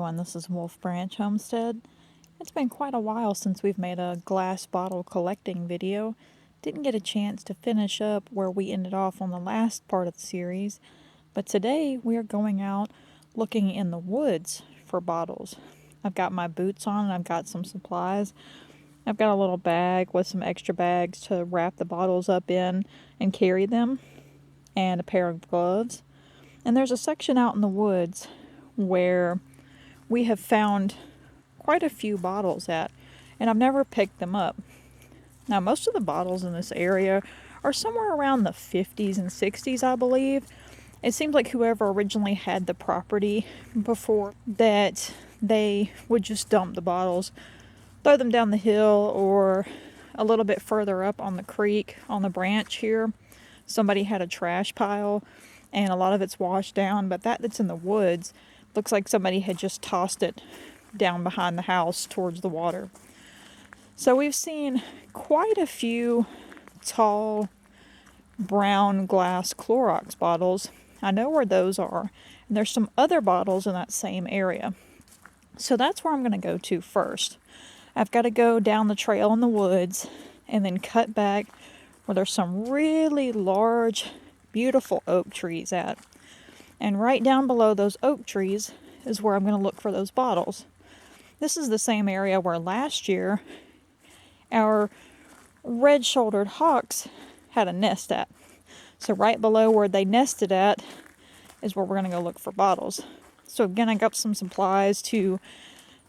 everyone, this is Wolf Branch Homestead. It's been quite a while since we've made a glass bottle collecting video. Didn't get a chance to finish up where we ended off on the last part of the series, but today we are going out looking in the woods for bottles. I've got my boots on and I've got some supplies. I've got a little bag with some extra bags to wrap the bottles up in and carry them, and a pair of gloves. And there's a section out in the woods where we have found quite a few bottles at, and I've never picked them up. Now, most of the bottles in this area are somewhere around the 50s and 60s, I believe. It seems like whoever originally had the property before that, they would just dump the bottles, throw them down the hill, or a little bit further up on the creek, on the branch here. Somebody had a trash pile, and a lot of it's washed down, but that's in the woods. Looks like somebody had just tossed it down behind the house towards the water. So we've seen quite a few tall brown glass Clorox bottles. I know where those are. And there's some other bottles in that same area. So that's where I'm going to go to first. I've got to go down the trail in the woods and then cut back where there's some really large, beautiful oak trees at. And right down below those oak trees is where I'm going to look for those bottles. This is the same area where last year our red-shouldered hawks had a nest at. So right below where they nested at is where we're going to go look for bottles. So again, I got some supplies to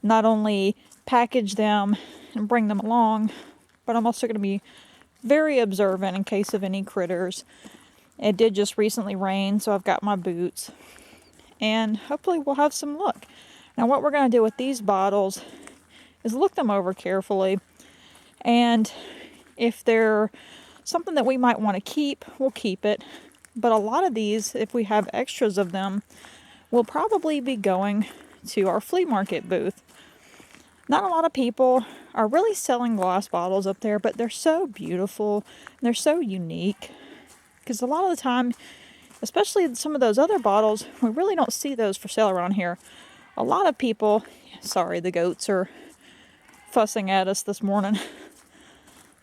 not only package them and bring them along, but I'm also going to be very observant in case of any critters. It did just recently rain, so I've got my boots. And hopefully we'll have some luck. Now what we're going to do with these bottles is look them over carefully. And if they're something that we might want to keep, we'll keep it. But a lot of these, if we have extras of them, will probably be going to our flea market booth. Not a lot of people are really selling glass bottles up there, but they're so beautiful. And they're so unique. Because a lot of the time, especially some of those other bottles, we really don't see those for sale around here. A lot of people, sorry, the goats are fussing at us this morning.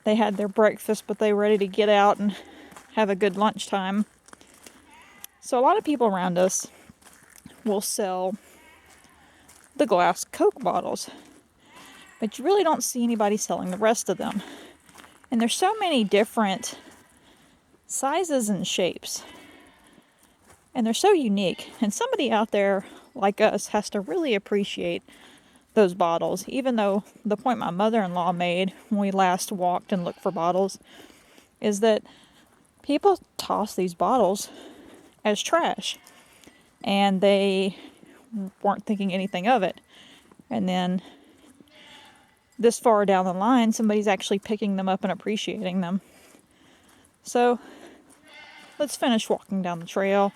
They had their breakfast, but they were ready to get out and have a good lunchtime. So a lot of people around us will sell the glass Coke bottles, but you really don't see anybody selling the rest of them. And there's so many different sizes and shapes, and they're so unique, and somebody out there like us has to really appreciate those bottles. Even though the point my mother-in-law made when we last walked and looked for bottles is that people toss these bottles as trash, and they weren't thinking anything of it, and then this far down the line somebody's actually picking them up and appreciating them. So let's finish walking down the trail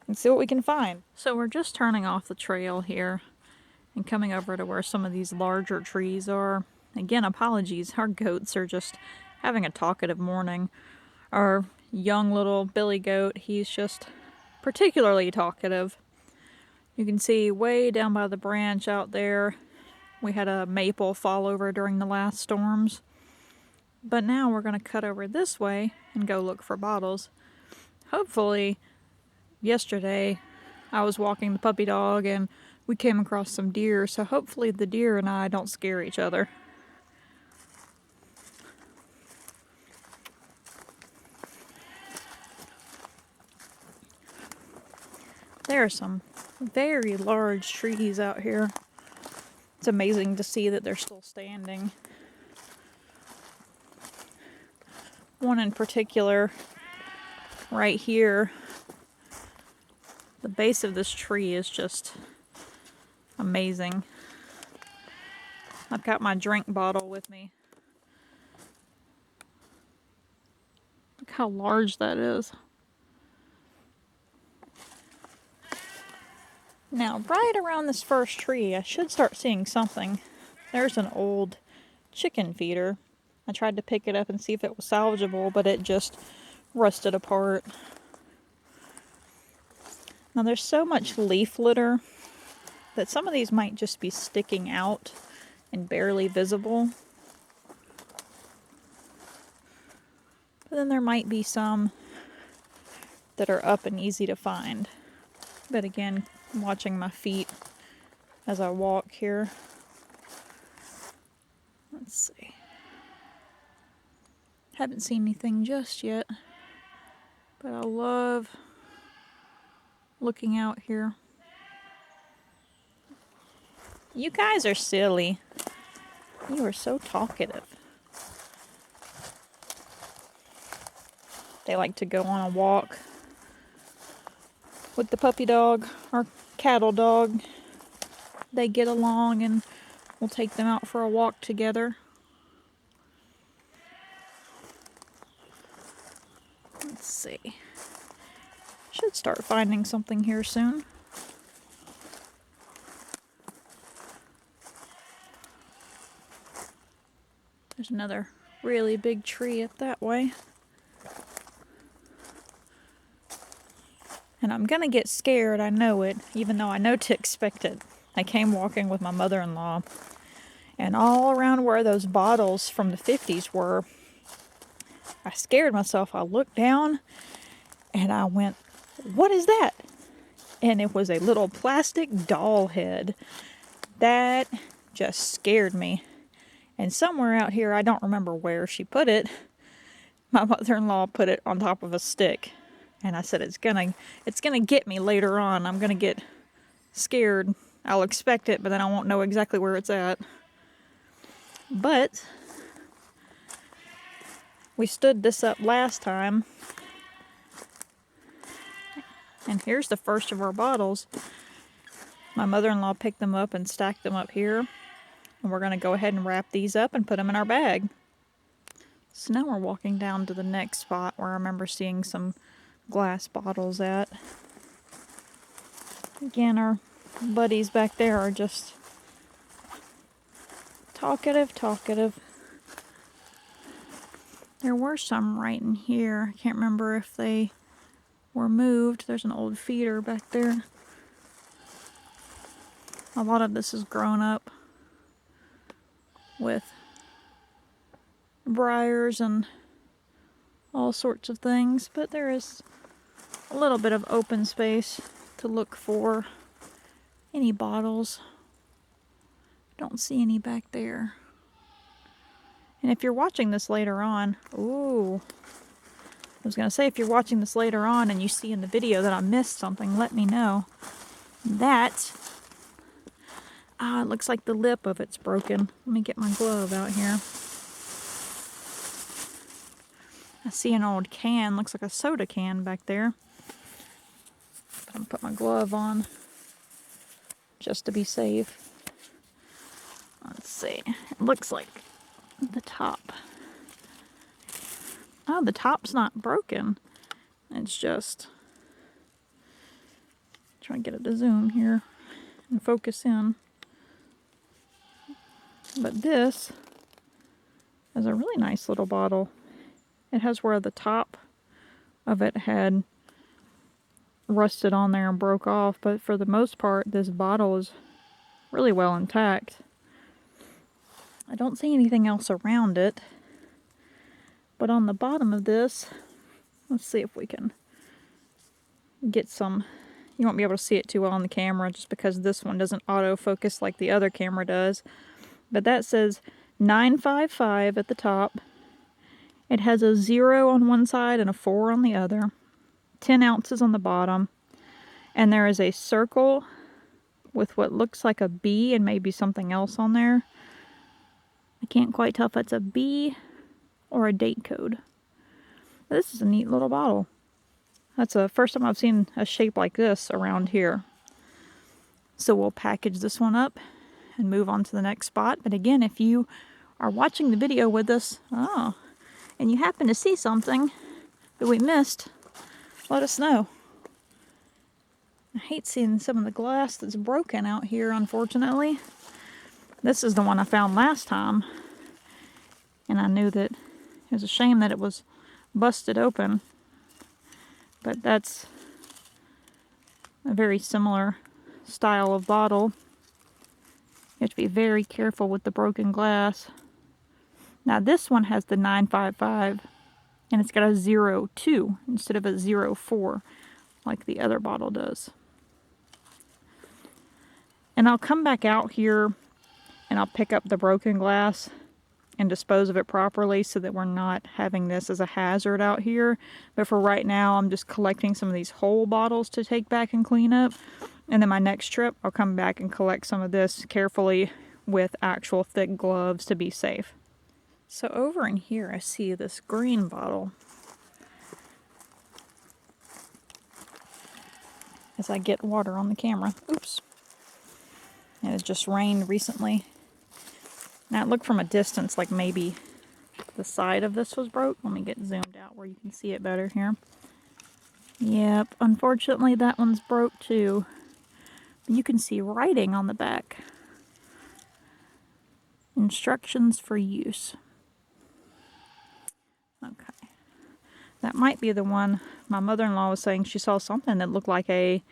and see what we can find. So we're just turning off the trail here and coming over to where some of these larger trees are. Again, apologies, our goats are just having a talkative morning. Our young little billy goat, he's just particularly talkative. You can see way down by the branch out there, we had a maple fall over during the last storms. But now we're going to cut over this way and go look for bottles. Hopefully, yesterday I was walking the puppy dog and we came across some deer, so hopefully the deer and I don't scare each other. There are some very large trees out here. It's amazing to see that they're still standing. One in particular, right here, the base of this tree is just amazing. I've got my drink bottle with me. Look how large that is. Now, right around this first tree, I should start seeing something. There's an old chicken feeder. I tried to pick it up and see if it was salvageable, but it just rusted apart. Now, there's so much leaf litter that some of these might just be sticking out and barely visible. But then there might be some that are up and easy to find. But again, I'm watching my feet as I walk here. Let's see. Haven't seen anything just yet, but I love looking out here. You guys are silly. You are so talkative. They like to go on a walk with the puppy dog or cattle dog. They get along and we'll take them out for a walk together. Let's see. Should start finding something here soon. There's another really big tree up that way. And I'm gonna get scared, I know it, even though I know to expect it. I came walking with my mother-in-law, and all around where those bottles from the 50s were, I scared myself. I looked down and I went, "What is that?" And it was a little plastic doll head. That just scared me. And somewhere out here, I don't remember where she put it, my mother-in-law put it on top of a stick. And I said, it's gonna get me later on. I'm gonna get scared. I'll expect it, but then I won't know exactly where it's at. But we stood this up last time. And here's the first of our bottles. My mother-in-law picked them up and stacked them up here. And we're gonna go ahead and wrap these up and put them in our bag. So now we're walking down to the next spot where I remember seeing some glass bottles at. Again, our buddies back there are just talkative. There were some right in here. I can't remember if they were moved. There's an old feeder back there. A lot of this is grown up with briars and all sorts of things, but there is a little bit of open space to look for any bottles. Don't see any back there. And if you're watching this later on, I was going to say, if you're watching this later on and you see in the video that I missed something, let me know. That, it looks like the lip of it's broken. Let me get my glove out here. I see an old can, looks like a soda can back there. I'm going to put my glove on just to be safe. Let's see. It looks like the top. Oh, the top's not broken. It's just... trying to get it to zoom here and focus in. But this is a really nice little bottle. It has where the top of it had rusted on there and broke off, but for the most part, this bottle is really well intact. I don't see anything else around it, but on the bottom of this, let's see if we can get some. You won't be able to see it too well on the camera just because this one doesn't autofocus like the other camera does, but that says 955 at the top. It has a 0 on one side and a 4 on the other. 10 ounces on the bottom. And there is a circle with what looks like a B and maybe something else on there. I can't quite tell if that's a B or a date code. This is a neat little bottle. That's the first time I've seen a shape like this around here. So we'll package this one up and move on to the next spot. But again, if you are watching the video with us, and you happen to see something that we missed, let us know. I hate seeing some of the glass that's broken out here, unfortunately. This is the one I found last time, and I knew that it was a shame that it was busted open, but that's a very similar style of bottle. You have to be very careful with the broken glass. Now this one has the 955, and it's got a 02 instead of a 04 like the other bottle does. And I'll come back out here and I'll pick up the broken glass and dispose of it properly so that we're not having this as a hazard out here. But for right now, I'm just collecting some of these whole bottles to take back and clean up. And then my next trip, I'll come back and collect some of this carefully with actual thick gloves to be safe. So over in here, I see this green bottle. As I get water on the camera. Oops. And it just rained recently. Now it looked from a distance like maybe the side of this was broke. Let me get zoomed out where you can see it better here. Yep, unfortunately that one's broke too. You can see writing on the back. Instructions for use. Okay. That might be the one my mother-in-law was saying she saw something that looked like a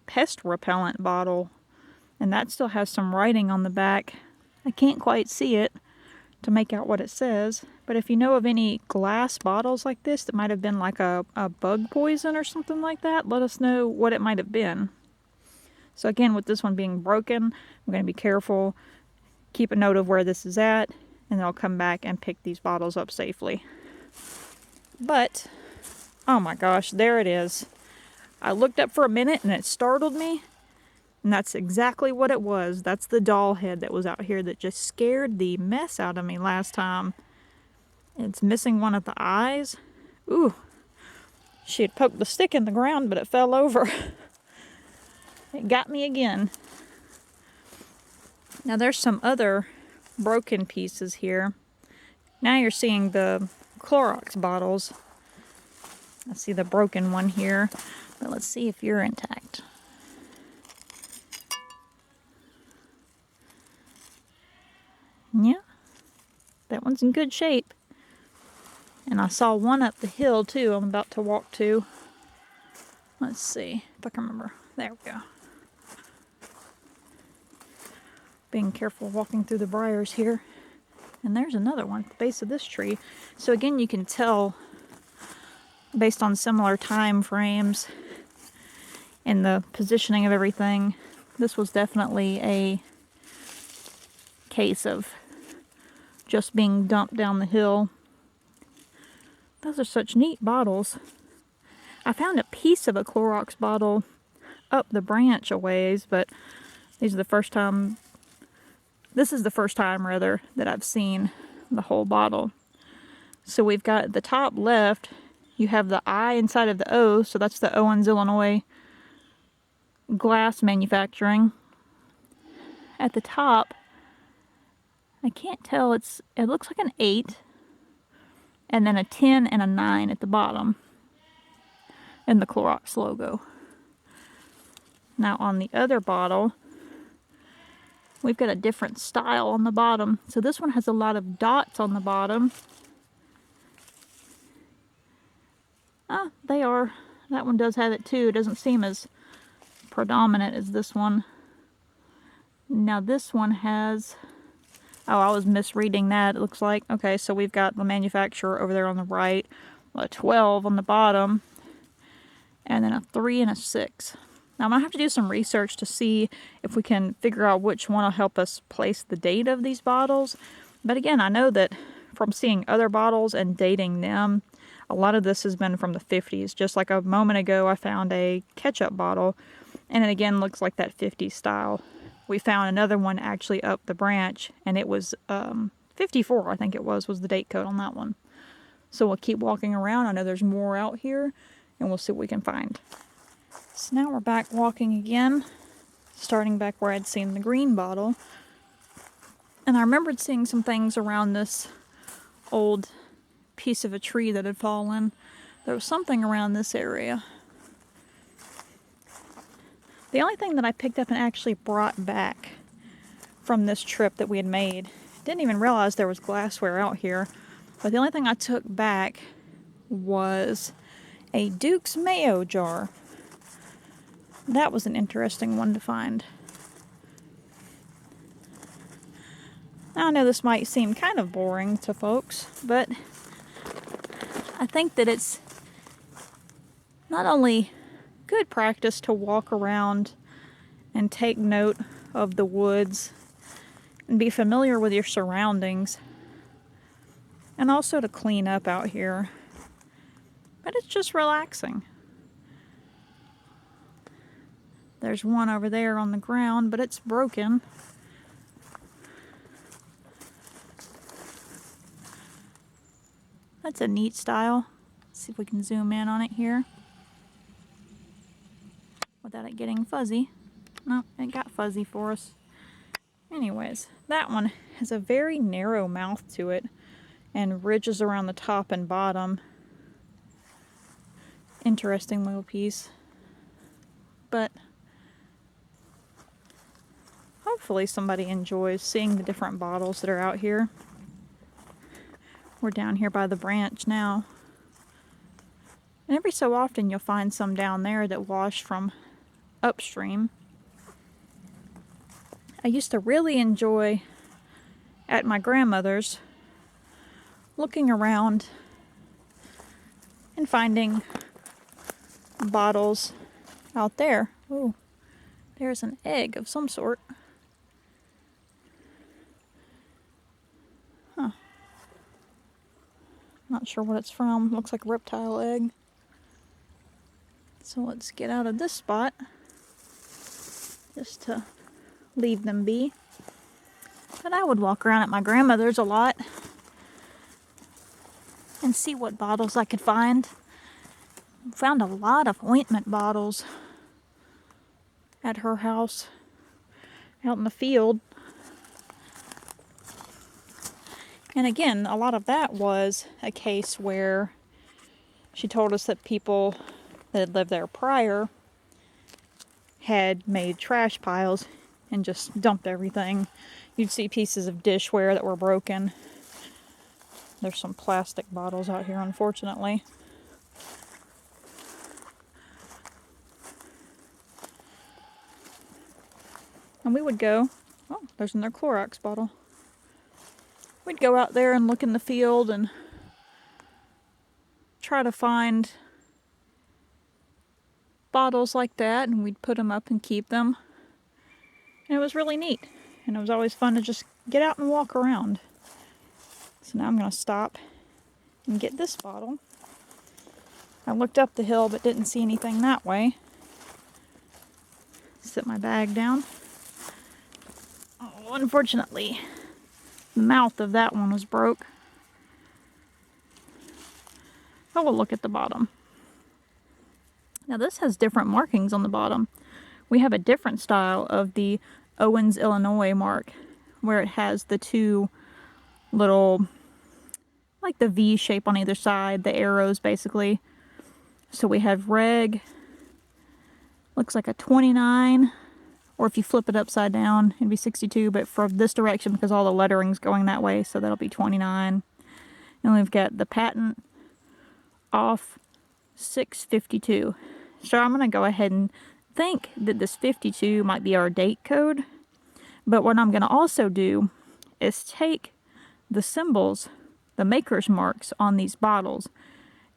pest repellent bottle. And that still has some writing on the back. I can't quite see it to make out what it says. But if you know of any glass bottles like this that might have been like a bug poison or something like that, let us know what it might have been. So again, with this one being broken, I'm going to be careful, keep a note of where this is at, and then I'll come back and pick these bottles up safely. But, oh my gosh, there it is. I looked up for a minute and it startled me. And that's exactly what it was. That's the doll head that was out here that just scared the mess out of me last time. It's missing one of the eyes. Ooh. She had poked the stick in the ground, but it fell over. It got me again. Now there's some other broken pieces here. Now you're seeing the Clorox bottles. I see the broken one here. But let's see if you're intact. Yeah, that one's in good shape. And I saw one up the hill too I'm about to walk to. Let's see if I can remember. There we go. Being careful walking through the briars here. And there's another one at the base of this tree. So again, you can tell based on similar time frames and the positioning of everything, this was definitely a case of just being dumped down the hill. Those are such neat bottles. I found a piece of a Clorox bottle up the branch a ways, but this is the first time rather that I've seen the whole bottle. So we've got the top left, you have the I inside of the O, so that's the Owens, Illinois glass manufacturing. At the top, I can't tell, it looks like an 8, and then a 10 and a 9 at the bottom, and the Clorox logo. Now on the other bottle, we've got a different style on the bottom. So this one has a lot of dots on the bottom. Ah, they are. That one does have it too. It doesn't seem as predominant as this one. Now this one has... Oh, I was misreading that, it looks like. Okay, so we've got the manufacturer over there on the right, a 12 on the bottom, and then a 3 and a 6. Now I'm going to have to do some research to see if we can figure out which one will help us place the date of these bottles. But again, I know that from seeing other bottles and dating them, a lot of this has been from the 50s. Just like a moment ago, I found a ketchup bottle, and it again looks like that 50s style. We found another one actually up the branch, and it was 54, I think it was the date code on that one. So we'll keep walking around. I know there's more out here, and we'll see what we can find. So now we're back walking again, starting back where I'd seen the green bottle. And I remembered seeing some things around this old piece of a tree that had fallen. There was something around this area. The only thing that I picked up and actually brought back from this trip that we had made, didn't even realize there was glassware out here, but the only thing I took back was a Duke's mayo jar. That was an interesting one to find. I know this might seem kind of boring to folks, but I think that it's not only good practice to walk around and take note of the woods and be familiar with your surroundings, and also to clean up out here, but it's just relaxing. There's one over there on the ground, but it's broken. That's a neat style. Let's see if we can zoom in on it here without it getting fuzzy. No, it got fuzzy for us. Anyways, that one has a very narrow mouth to it and ridges around the top and bottom. Interesting little piece. But hopefully somebody enjoys seeing the different bottles that are out here. We're down here by the branch now. And every so often you'll find some down there that wash from upstream. I used to really enjoy at my grandmother's looking around and finding bottles out there. Ooh, there's an egg of some sort. Huh. Not sure what it's from. Looks like a reptile egg. So let's get out of this spot just to leave them be. But I would walk around at my grandmother's a lot and see what bottles I could find. Found a lot of ointment bottles at her house out in the field. And again, a lot of that was a case where she told us that people that had lived there prior had made trash piles and just dumped everything. You'd see pieces of dishware that were broken. There's some plastic bottles out here, unfortunately. And we would go, oh, there's another Clorox bottle. We'd go out there and look in the field and try to find bottles like that, and we'd put them up and keep them. And it was really neat. And it was always fun to just get out and walk around. So now I'm going to stop and get this bottle. I looked up the hill but didn't see anything that way. Set my bag down. Oh, unfortunately, the mouth of that one was broke. Oh, we'll look at the bottom. Now this has different markings on the bottom. We have a different style of the Owens, Illinois mark, where it has the two little, like the V shape on either side, the arrows basically. So we have reg, looks like a 29, or if you flip it upside down, it'd be 62, but from this direction, because all the lettering's going that way, so that'll be 29. And we've got the patent off 652. So I'm going to go ahead and think that this 52 might be our date code. But what I'm going to also do is take the symbols, the maker's marks on these bottles,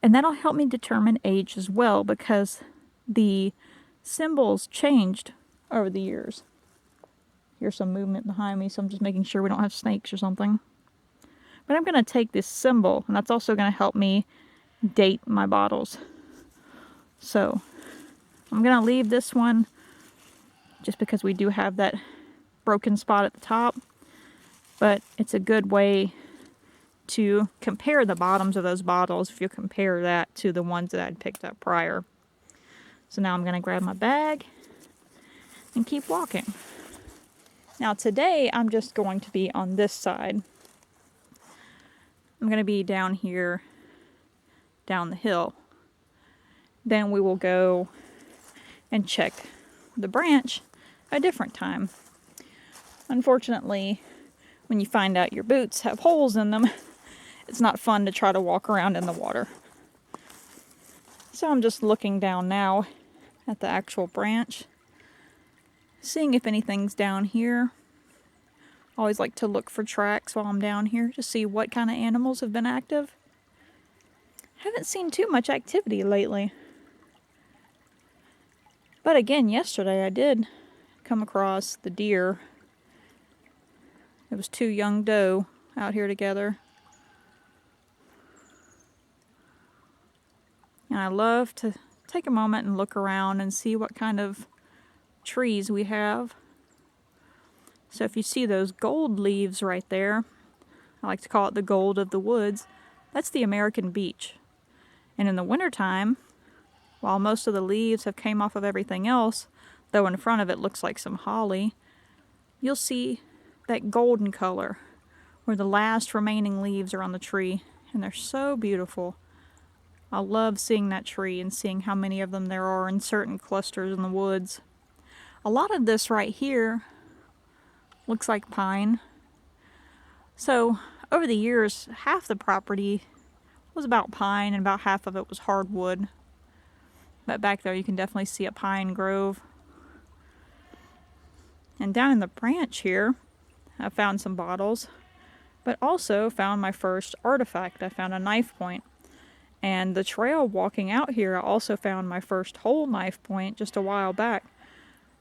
and that'll help me determine age as well, because the symbols changed over the years. Here's some movement behind me, so I'm just making sure we don't have snakes or something. But I'm going to take this symbol, and that's also going to help me date my bottles. So I'm going to leave this one just because we do have that broken spot at the top, but it's a good way to compare the bottoms of those bottles if you compare that to the ones that I'd picked up prior. So now I'm going to grab my bag and keep walking. Now today I'm just going to be on this side. I'm going to be down here, down the hill. Then we will go and check the branch a different time. Unfortunately, when you find out your boots have holes in them, it's not fun to try to walk around in the water. So I'm just looking down now at the actual branch, seeing if anything's down here. Always like to look for tracks while I'm down here to see what kind of animals have been active. Haven't seen too much activity lately. But again, yesterday I did come across the deer. It was 2 young doe out here together. And I love to take a moment and look around and see what kind of trees we have. So if you see those gold leaves right there, I like to call it the gold of the woods, that's the American beech. And in the wintertime, while most of the leaves have came off of everything else, though in front of it looks like some holly, you'll see that golden color where the last remaining leaves are on the tree, and they're so beautiful. I love seeing that tree and seeing how many of them there are in certain clusters in the woods. A lot of this right here looks like pine. So over the years, half the property was about pine and about half of it was hardwood. But back there you can definitely see a pine grove. And down in the branch here, I found some bottles, but also found my first artifact. I found a knife point. And the trail walking out here, I also found my first whole knife point just a while back.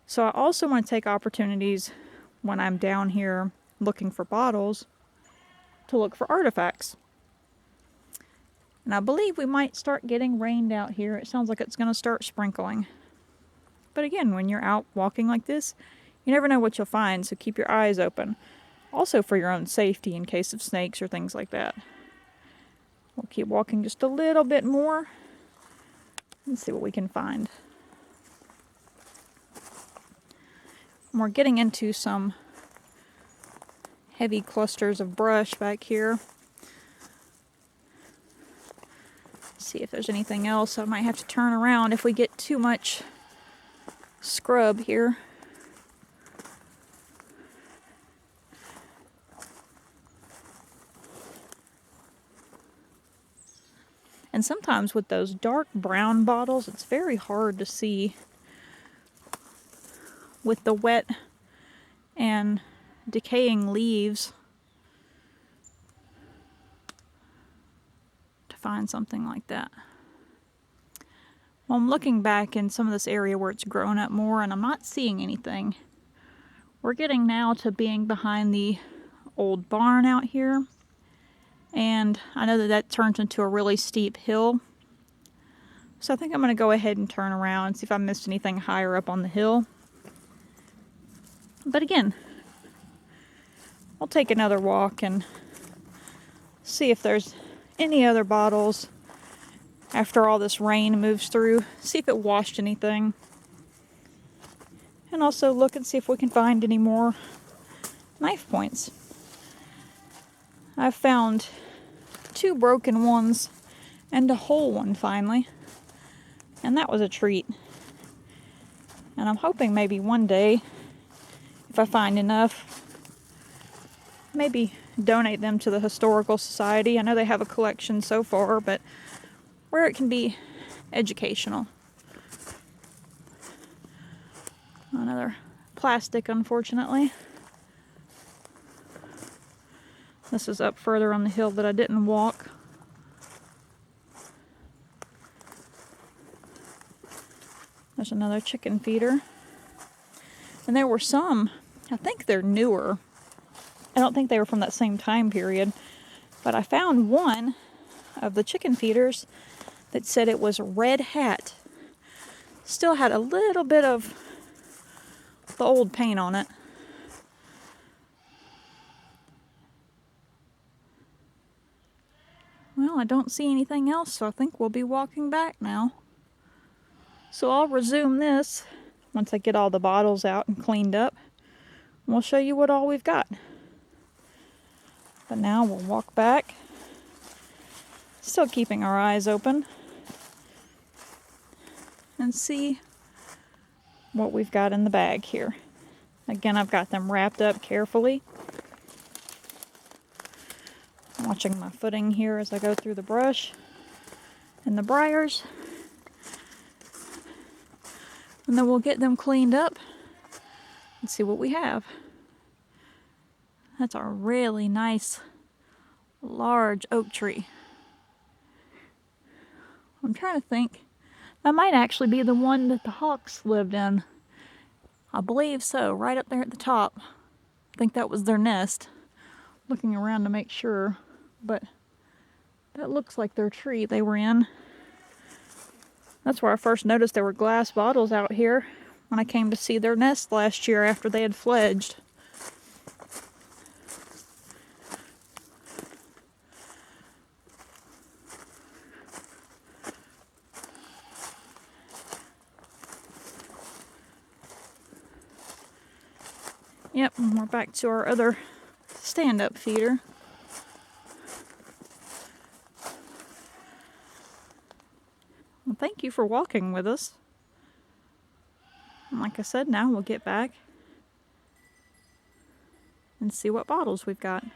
So I also want to take opportunities when I'm down here looking for bottles to look for artifacts. And I believe we might start getting rained out here. It sounds like it's going to start sprinkling. But again, when you're out walking like this, you never know what you'll find, so keep your eyes open. Also for your own safety in case of snakes or things like that. We'll keep walking just a little bit more and see what we can find. And we're getting into some heavy clusters of brush back here. See if there's anything else. I might have to turn around if we get too much scrub here. And sometimes with those dark brown bottles, it's very hard to see with the wet and decaying leaves to find something like that. Well, I'm looking back in some of this area where it's grown up more and I'm not seeing anything. We're getting now to being behind the old barn out here. And I know that that turns into a really steep hill. So I think I'm going to go ahead and turn around and see if I missed anything higher up on the hill. But again, I'll take another walk and see if there's any other bottles after all this rain moves through. See if it washed anything. And also look and see if we can find any more knife points. I've found 2 broken ones and a whole one finally. And that was a treat. And I'm hoping maybe one day, if I find enough, maybe donate them to the Historical Society. I know they have a collection so far, but where it can be educational. Another plastic, unfortunately. This is up further on the hill that I didn't walk. There's another chicken feeder. And there were some, I think they're newer. I don't think they were from that same time period. But I found one of the chicken feeders that said it was Red Hat. Still had a little bit of the old paint on it. Well, I don't see anything else, so I think we'll be walking back now. So I'll resume this once I get all the bottles out and cleaned up. And we'll show you what all we've got. But now we'll walk back, still keeping our eyes open, and see what we've got in the bag here. Again, I've got them wrapped up carefully. Watching my footing here as I go through the brush and the briars. And then we'll get them cleaned up and see what we have. That's a really nice, large oak tree. I'm trying to think. That might actually be the one that the hawks lived in. I believe so, right up there at the top. I think that was their nest. Looking around to make sure, but that looks like their tree they were in. That's where I first noticed there were glass bottles out here when I came to see their nest last year after they had fledged. Yep, and we're back to our other stand-up feeder. Well, thank you for walking with us. And like I said, now we'll get back and see what bottles we've got.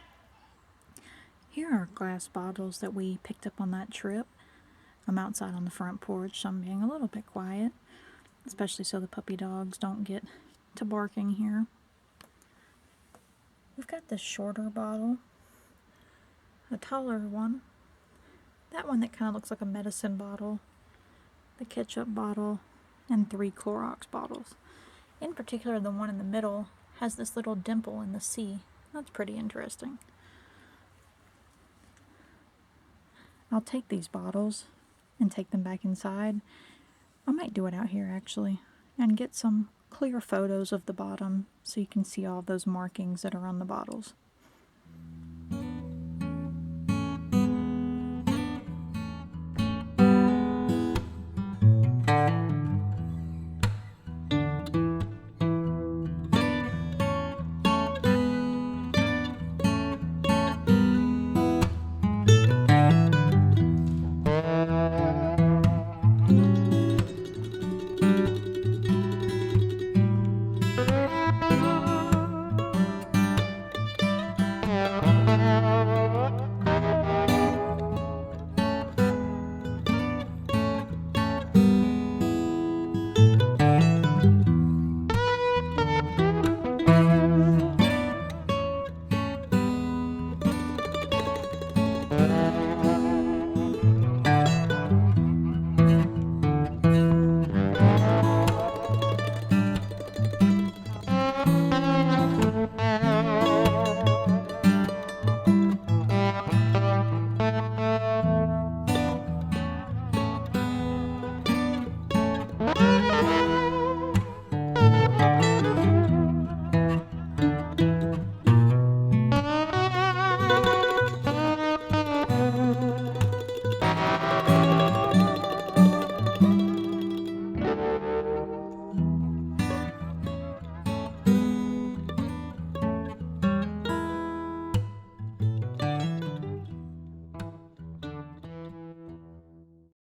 Here are glass bottles that we picked up on that trip. I'm outside on the front porch, so I'm being a little bit quiet, especially so the puppy dogs don't get to barking here. We've got this shorter bottle, a taller one, that one that kind of looks like a medicine bottle, the ketchup bottle, and 3 Clorox bottles. In particular, the one in the middle has this little dimple in the C. That's pretty interesting. I'll take these bottles and take them back inside. I might do it out here actually, and get some clear photos of the bottom so you can see all those markings that are on the bottles.